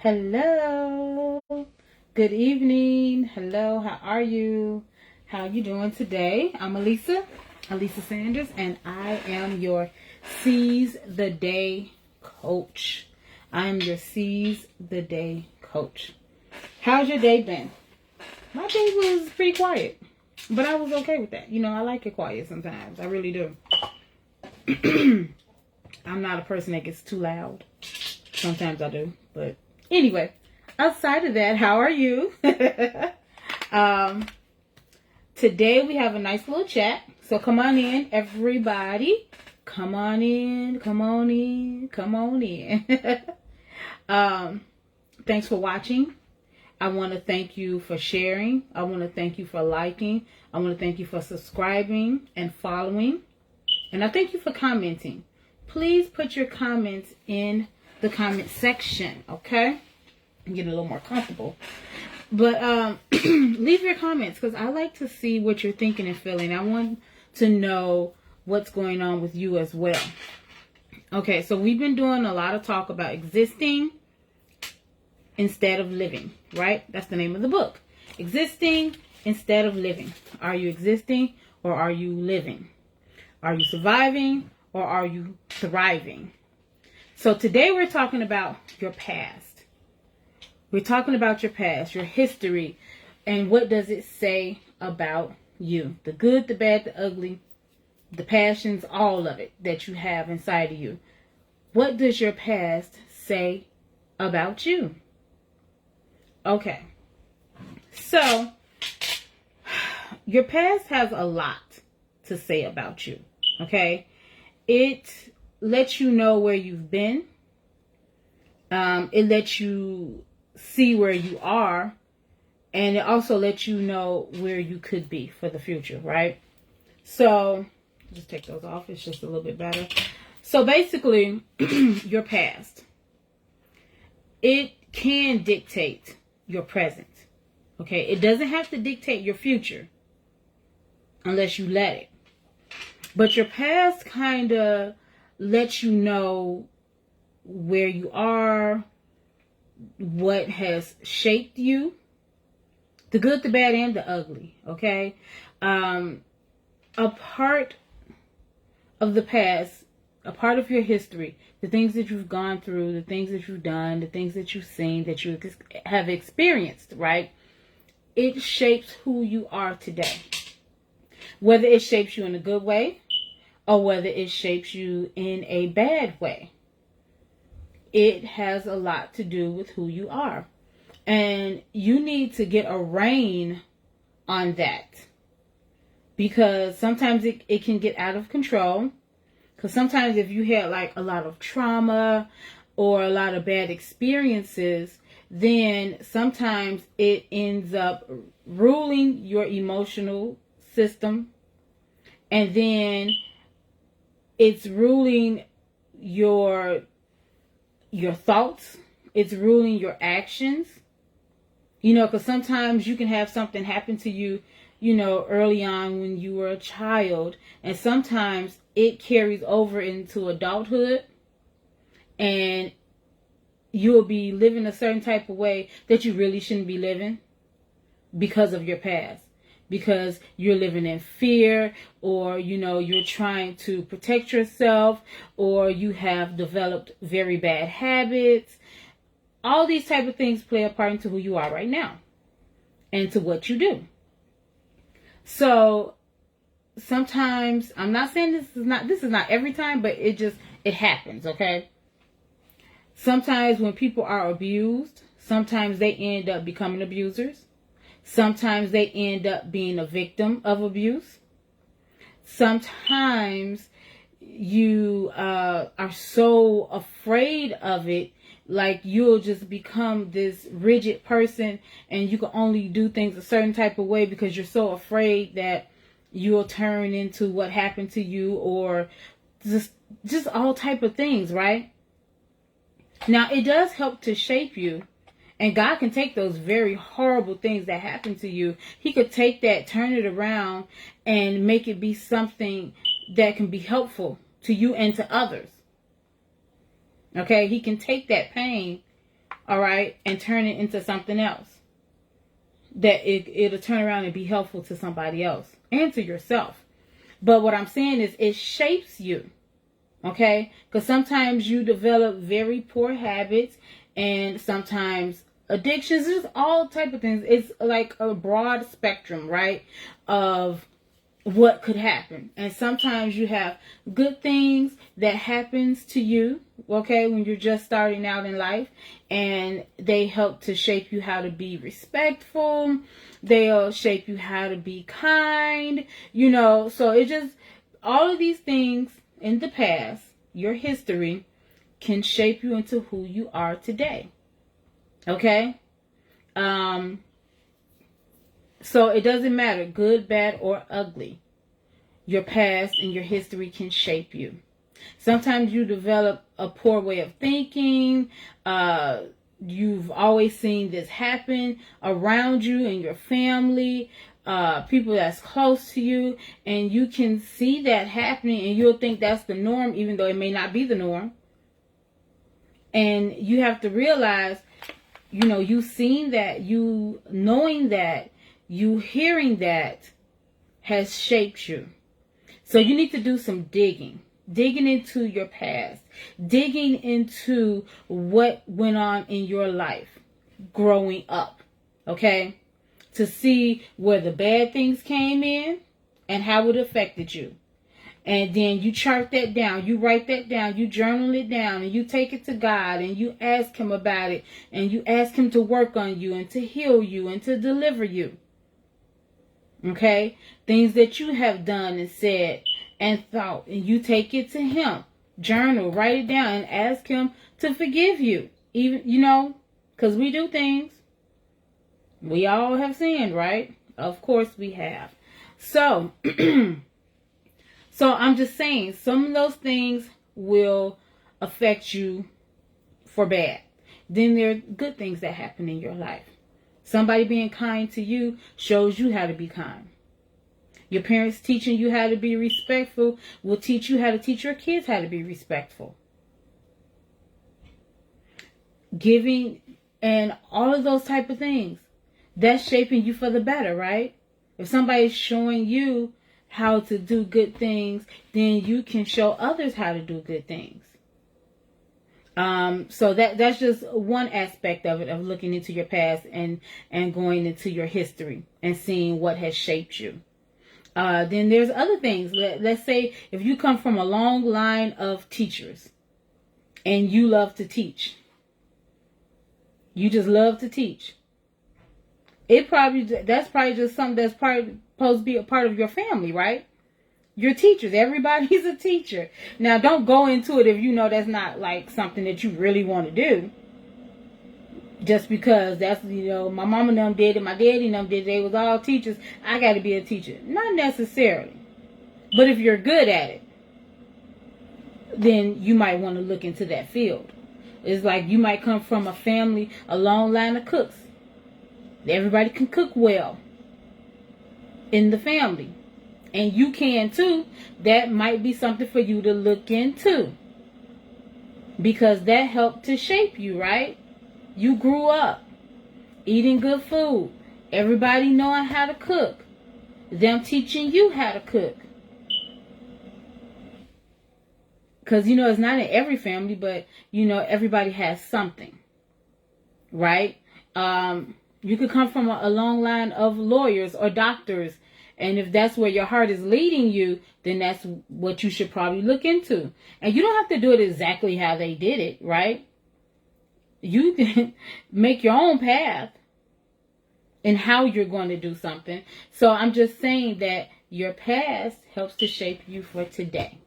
Hello. Good evening. Hello. How are you? How are you doing today? I'm Elisa Sanders, and I am your Seize the Day coach. I am your Seize the Day coach. How's your day been? My day was pretty quiet, but I was okay with that. I like it quiet sometimes. I really do. I'm not a person that gets too loud. Sometimes I do, but anyway, outside of that, how are you? Today we have a nice little chat. So come on in, everybody. Come on in, come on in, come on in. Thanks for watching. I want to thank you for sharing. I want to thank you for liking. I want to thank you for subscribing and following. And I thank you for commenting. Please put your comments in the comment section, okay? I'm getting a little more comfortable. But leave your comments, because I like to see what you're thinking and feeling. I want to know what's going on with you as well. Okay, so we've been doing a lot of talk about existing instead of living, right? That's the name of the book. Existing instead of living. Are you existing or are you living? Are you surviving or are you thriving? So today we're talking about your past. We're talking about your past, your history, and what does it say about you? The good, the bad, the ugly, the passions, all of it that you have inside of you. What does your past say about you? Okay. So, your past has a lot to say about you. Okay? It lets you know where you've been. It lets you see where you are. And it also lets you know where you could be for the future, right? So, just take those off. It's just a little bit better. So, basically, your past. It can dictate your present. Okay? It doesn't have to dictate your future unless you let it. But your past kind of lets you know where you are, what has shaped you, the good, the bad, and the ugly, okay? A part of the past, a part of your history, the things that you've gone through, the things that you've done, the things that you've seen, that you have experienced, right? It shapes who you are today. Whether it shapes you in a good way or whether it shapes you in a bad way. It has a lot to do with who you are. And you need to get a rein on that. Because sometimes it can get out of control. Because sometimes if you had like a lot of trauma or a lot of bad experiences, then sometimes it ends up ruling your emotional system, and then it's ruling your thoughts, it's ruling your actions, because sometimes you can have something happen to you, early on when you were a child, and sometimes it carries over into adulthood, and you'll be living a certain type of way that you really shouldn't be living because of your past. Because you're living in fear, or you're trying to protect yourself, or you have developed very bad habits. All these type of things play a part into who you are right now and to what you do. So sometimes, I'm not saying this is not every time, but it happens, okay? Sometimes when people are abused, sometimes they end up becoming abusers. Sometimes they end up being a victim of abuse. Sometimes you are so afraid of it, like you'll just become this rigid person and you can only do things a certain type of way because you're so afraid that you'll turn into what happened to you, or just all type of things, right? Now, it does help to shape you. And God can take those very horrible things that happen to you. He could take that, turn it around, and make it be something that can be helpful to you and to others. Okay? He can take that pain all right, and turn it into something else. That it'll turn around and be helpful to somebody else and to yourself. But what I'm saying is it shapes you, okay? Because sometimes you develop very poor habits and sometimes addictions. There's all type of things. It's like a broad spectrum, right, of what could happen. And sometimes you have good things that happens to you, okay, when you're just starting out in life, and they help to shape you how to be respectful. They'll shape you how to be kind, you know. So it just, all of these things in the past, your history, can shape you into who you are today. Okay? So it doesn't matter, good, bad, or ugly. Your past and your history can shape you. Sometimes you develop a poor way of thinking. You've always seen this happen around you and your family, people that's close to you, and you can see that happening and you'll think that's the norm, even though it may not be the norm. And you have to realize, you know, you seeing that, you knowing that, you hearing that has shaped you. So you need to do some digging into your past, digging into what went on in your life growing up, okay? To see where the bad things came in and how it affected you. And then you chart that down, you write that down, you journal it down, and you take it to God and you ask him about it, and you ask him to work on you and to heal you and to deliver you. Okay? Things that you have done and said and thought, and you take it to him. Journal, write it down, and ask him to forgive you. Even, you know, because we do things. We all have sinned, right? Of course we have. So, so I'm just saying, some of those things will affect you for bad. Then there are good things that happen in your life. Somebody being kind to you shows you how to be kind. Your parents teaching you how to be respectful will teach you how to teach your kids how to be respectful. Giving and all of those type of things, that's shaping you for the better, right? If somebody's showing you how to do good things, then you can show others how to do good things. So that's just one aspect of it, of looking into your past and going into your history and seeing what has shaped you. Then there's other things. Let's say if you come from a long line of teachers and you love to teach. You just love to teach. That's probably just something that's supposed to be a part of your family, right? You're teachers. Everybody's a teacher. Now, don't go into it if you know that's not like something that you really want to do. Just because that's, you know, my mama and them did it, my daddy and them did it, they was all teachers, I got to be a teacher. Not necessarily. But if you're good at it, then you might want to look into that field. It's like you might come from a family, a long line of cooks. Everybody can cook well in the family. And you can too. That might be something for you to look into. Because that helped to shape you, right? You grew up eating good food. Everybody knowing how to cook. Them teaching you how to cook. Because, you know, it's not in every family, but, you know, everybody has something. Right? You could come from a long line of lawyers or doctors. And if that's where your heart is leading you, then that's what you should probably look into. And you don't have to do it exactly how they did it, right? You can make your own path in how you're going to do something. So I'm just saying that your past helps to shape you for today.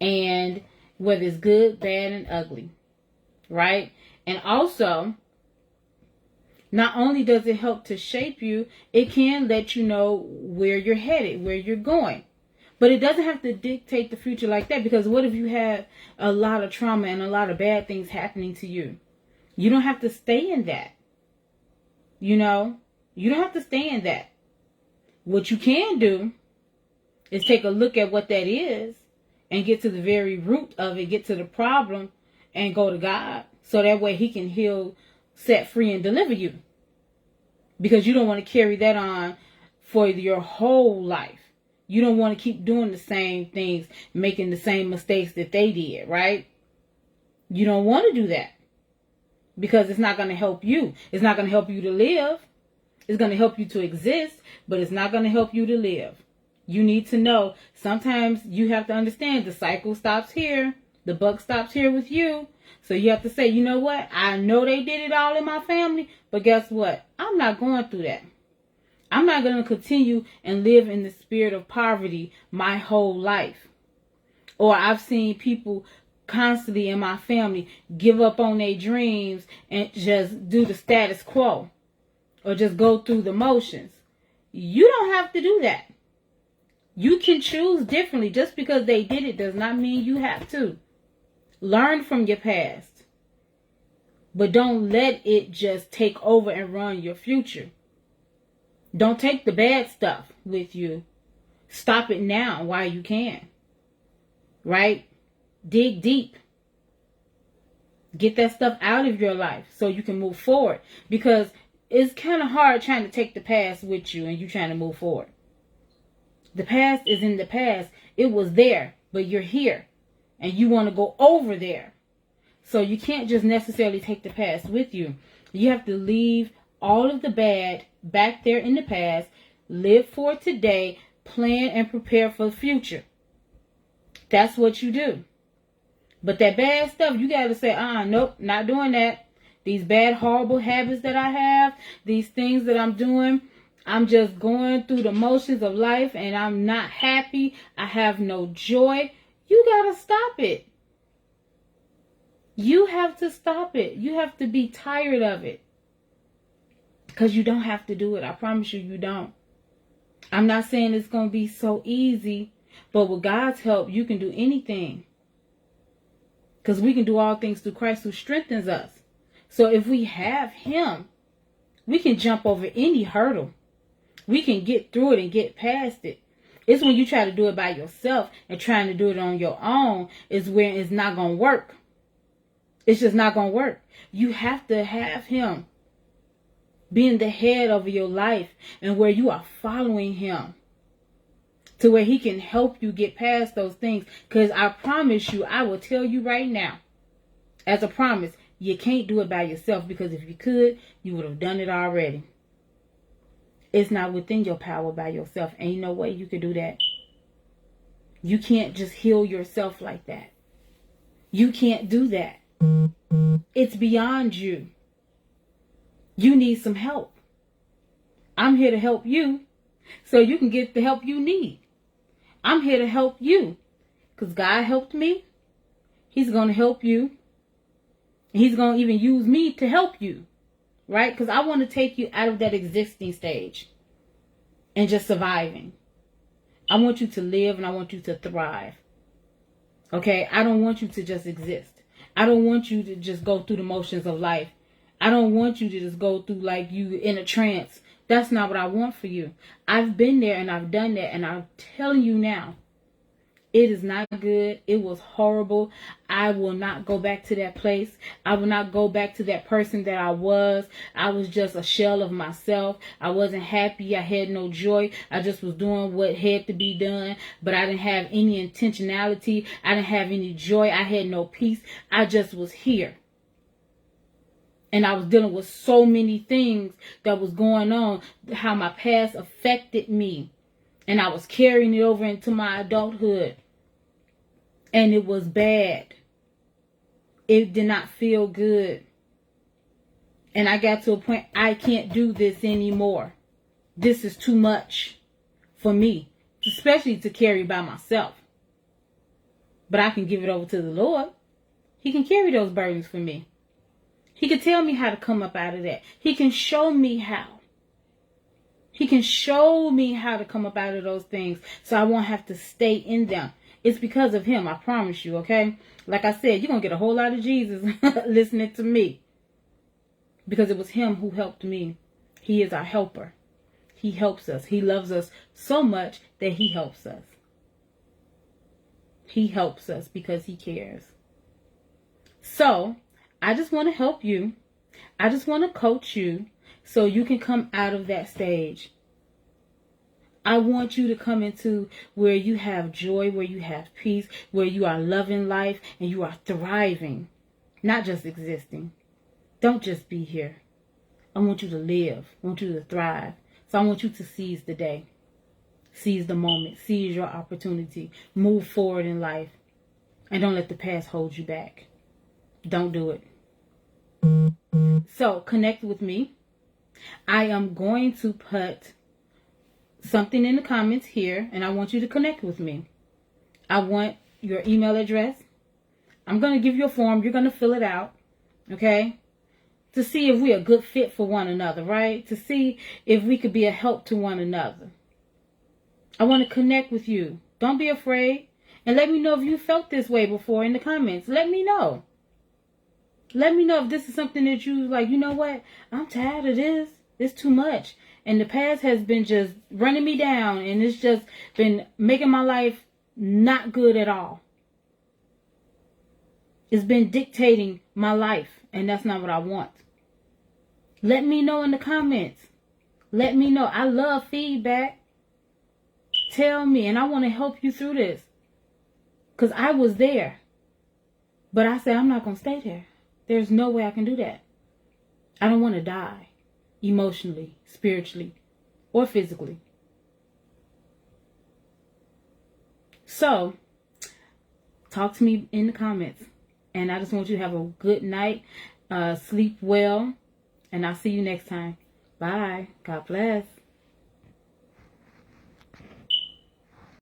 And whether it's good, bad, and ugly, right? And also, not only does it help to shape you, it can let you know where you're headed, where you're going. But it doesn't have to dictate the future like that, because what if you have a lot of trauma and a lot of bad things happening to you? You don't have to stay in that. You know, you don't have to stay in that. What you can do is take a look at what that is and get to the very root of it, get to the problem and go to God. so that way he can heal, set free, and deliver you. Because you don't want to carry that on for your whole life. You don't want to keep doing the same things, making the same mistakes that they did, right? You don't want to do that. Because it's not going to help you. It's not going to help you to live. It's going to help you to exist, but it's not going to help you to live. You need to know, sometimes you have to understand the cycle stops here. The buck stops here with you. So you have to say, you know what? I know they did it all in my family, but guess what? I'm not going through that. I'm not going to continue and live in the spirit of poverty my whole life. Or I've seen people constantly in my family give up on their dreams and just do the status quo. Or just go through the motions. You don't have to do that. You can choose differently. Just because they did it does not mean you have to. Learn from your past. But don't let it just take over and run your future. Don't take the bad stuff with you. Stop it now while you can. Right? Dig deep. Get that stuff out of your life so you can move forward. Because it's kind of hard trying to take the past with you and you trying to move forward. The past is in the past. It was there, but you're here. And you want to go over there. So you can't just necessarily take the past with you. You have to leave all of the bad back there in the past. Live for today. Plan and prepare for the future. That's what you do. But that bad stuff, you got to say, nope, not doing that. These bad, horrible habits that I have, these things that I'm doing, I'm just going through the motions of life and I'm not happy. I have no joy. You got to stop it. You have to stop it. You have to be tired of it. Because you don't have to do it. I promise you, you don't. I'm not saying it's going to be so easy, but with God's help, you can do anything. Because we can do all things through Christ who strengthens us. So if we have him, we can jump over any hurdle. We can get through it and get past it. It's when you try to do it by yourself and trying to do it on your own is when it's not going to work. It's just not going to work. You have to have him being the head of your life and where you are following him to where he can help you get past those things. Because I promise you, I will tell you right now, as a promise, you can't do it by yourself, because if you could, you would have done it already. It's not within your power by yourself. Ain't no way you could do that. You can't just heal yourself like that. You can't do that. It's beyond you. You need some help. I'm here to help you so you can get the help you need. I'm here to help you because God helped me. He's going to help you. He's going to even use me to help you. Right? Because I want to take you out of that existing stage and just surviving. I want you to live and I want you to thrive. Okay? I don't want you to just exist. I don't want you to just go through the motions of life. I don't want you to just go through like you in a trance. That's not what I want for you. I've been there and I've done that, and I'm telling you now, it is not good. It was horrible. I will not go back to that place. I will not go back to that person that I was. I was just a shell of myself. I wasn't happy. I had no joy. I just was doing what had to be done, but I didn't have any intentionality. I didn't have any joy. I had no peace. I just was here. And I was dealing with so many things that was going on, how my past affected me. And I was carrying it over into my adulthood. And it was bad. It did not feel good. And I got to a point, I can't do this anymore. This is too much for me, especially to carry by myself. But I can give it over to the Lord. He can carry those burdens for me. He can tell me how to come up out of that. He can show me how. He can show me how to come up out of those things so I won't have to stay in them. It's because of him, I promise you, okay? Like I said, you're going to get a whole lot of Jesus listening to me. Because it was him who helped me. He is our helper. He helps us. He loves us so much that he helps us. He helps us because he cares. So, I just want to help you. I just want to coach you so you can come out of that stage. I want you to come into where you have joy, where you have peace, where you are loving life and you are thriving, not just existing. Don't just be here. I want you to live. I want you to thrive. So I want you to seize the day. Seize the moment. Seize your opportunity. Move forward in life. And don't let the past hold you back. Don't do it. So connect with me. I am going to put something in the comments here, and I want you to connect with me. I want your email address. I'm going to give you a form. You're going to fill it out, okay? To see if we're a good fit for one another, right? To see if we could be a help to one another. I want to connect with you. Don't be afraid. And let me know if you felt this way before in the comments. Let me know. Let me know if this is something that you like, you know what? I'm tired of this. It's too much. And the past has been just running me down. And it's just been making my life not good at all. It's been dictating my life. And that's not what I want. Let me know in the comments. Let me know. I love feedback. Tell me. And I want to help you through this. Because I was there. But I said, I'm not going to stay there. There's no way I can do that. I don't want to die. Emotionally, spiritually, or physically. So, talk to me in the comments. And I just want you to have a good night. Sleep well. And I'll see you next time. Bye. God bless.